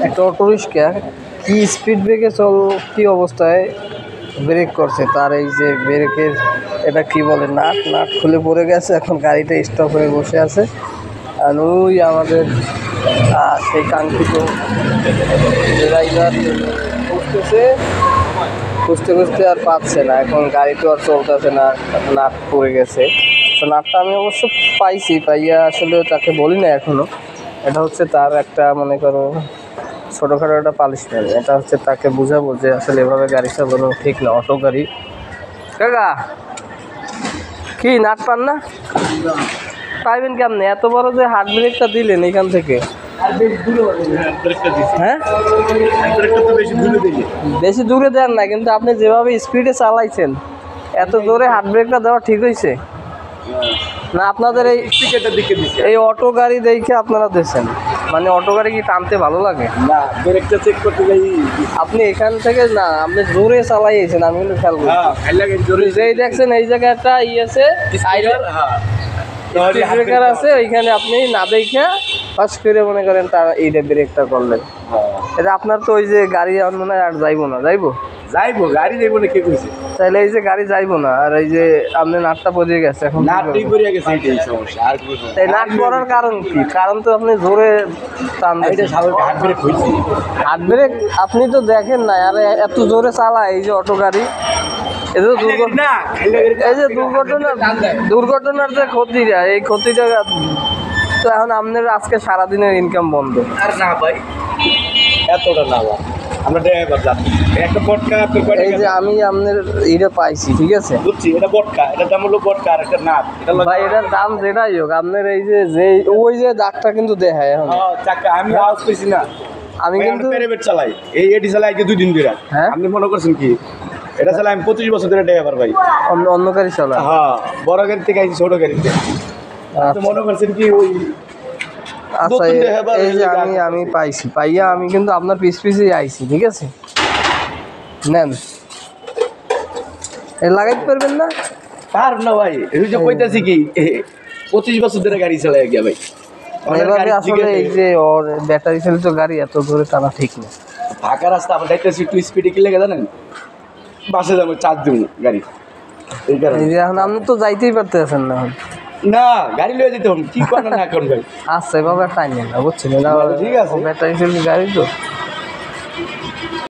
একটা অটোরিক্সা কি স্পিড ব্রেকে চলতি অবস্থায় ব্রেক করছে, তার এই যে ব্রেকের এটা কি বলে নাট খুলে পড়ে গেছে। এখন গাড়িটা স্টপ হয়ে বসে আছে। আর ওই আমাদের সেই কাঙ্ক্ষিত ড্রাইভার খুঁজতে আর পাচ্ছে না। এখন গাড়ি তো আর চলতেছে না, নাট পড়ে গেছে। তো নাটটা আমি অবশ্য পাইয়া আসলে তাকে বলি না এখনো। এটা হচ্ছে তার একটা মনে করো ছোটোখাটো একটা পানিশমেন্ট। এটা হচ্ছে তাকে বুঝাবো যে আসলে এভাবে গাড়ি চালানো ঠিক না। অটো গাড়ি কাকা কি নাট পান না? পাইবেন কেমনে? এত বড় যে হার্ড ব্রেকটা দিলেন এখান থেকে, হ্যাঁ বেশি দূরে দেন না, কিন্তু আপনি যেভাবে স্পিডে চালাইছেন এত জোরে হার্ড ব্রেকটা দেওয়া ঠিক হয়েছে না? আপনাদের এই অটো গাড়ি দেখে আপনারা দিয়েছেন, মানে অটো গাড়ি কি টানতে ভালো লাগে না? ব্রেকটা চেক করতে যাই আপনি এখান থেকে না, আপনি জোরে চালাইয়েছেন। আমি কিন্তু খেয়াল করি যেই দেখছেন এই জায়গায় একটা আছে ব্রেকার আছে, ওইখানে আপনি না দেখে ফার্স্ট করে মনে করেন তার এইটা ব্রেকটা করলেন। এটা আপনার তো ওই যে গাড়ি মনে হয় আর যাইবো গাড়ি যাইবো না কে কইছে? তাহলে এই যে গাড়ি যাইবো না, আর এই যে আপনি নাটটা পড়ে গেছে, এখন এই নাট পড়ার কারণ কি? কারণ তো আপনি জোরে টান হাত ব্রেক আপনি তো দেখেন না, আর এত জোরে চালায় এই যে অটো গাড়ি। এই যে দুর্ঘটনার যে ক্ষতিটা, এই ক্ষতিটা তো এখন আপনার আজকে সারাদিনের ইনকাম বন্ধ। আর না ভাই এতটা না ভাই, আমরা ড্রাইভার জানি একটা বটকা। এই যে আমি আপনার এটা পাইছি, ঠিক আছে বুঝছি, এটা বটকা, এটা দাম হলো বটকা। আর একটা নাট, এটা ভাই এটার দাম যেটাই হোক, আপনার এই যে ওই যে দাগটা কিন্তু দেখায় এখন। চাকা আমি আওয়াজ পেয়েছি না, আমি কিন্তু প্রাইভেট চালাই। এটি চালাই 2 দিন ধরে। হ্যাঁ আপনি মনে করছেন কি এটা চালাই? আমি 25 বছর ধরে ড্রাইভার ভাই। অন্য গাড়ি চালায়? হ্যাঁ, বড় গাড়ি থেকে আইছি ছোট গাড়িতে। মনে করছেন কি ওই আচ্ছা এই যে আমি পাইয়া আমি কিন্তু আপনার পিছেই আইছি, ঠিক আছে নেন। লাগাইতে পারবেন না? পার না ভাই, এই যে কইতাছি কি 25 বছর ধরে গাড়ি চালাই গিয়া ভাই। এভাবে আসলে এই যে ওর ব্যাটারি চালিত গাড়ি এত ধরে টানা ঠিক না। ফাঁকা রাস্তা আমরা যাইতেছি একটু স্পিডে কি লেগে জানেন? বাসে যাবো, চার্জ দেবো গাড়ি। এই কারণে এখন আপনি তো যাইতেই পারতেছেন না। না, গাড়ি লয়ে যেতে হবে, কি করেন না এখন ভাই? আচ্ছা এভাবে টাইম নেন না, বুঝছেন? ঠিক আছে, ব্যাটারি চালিত গাড়ি তো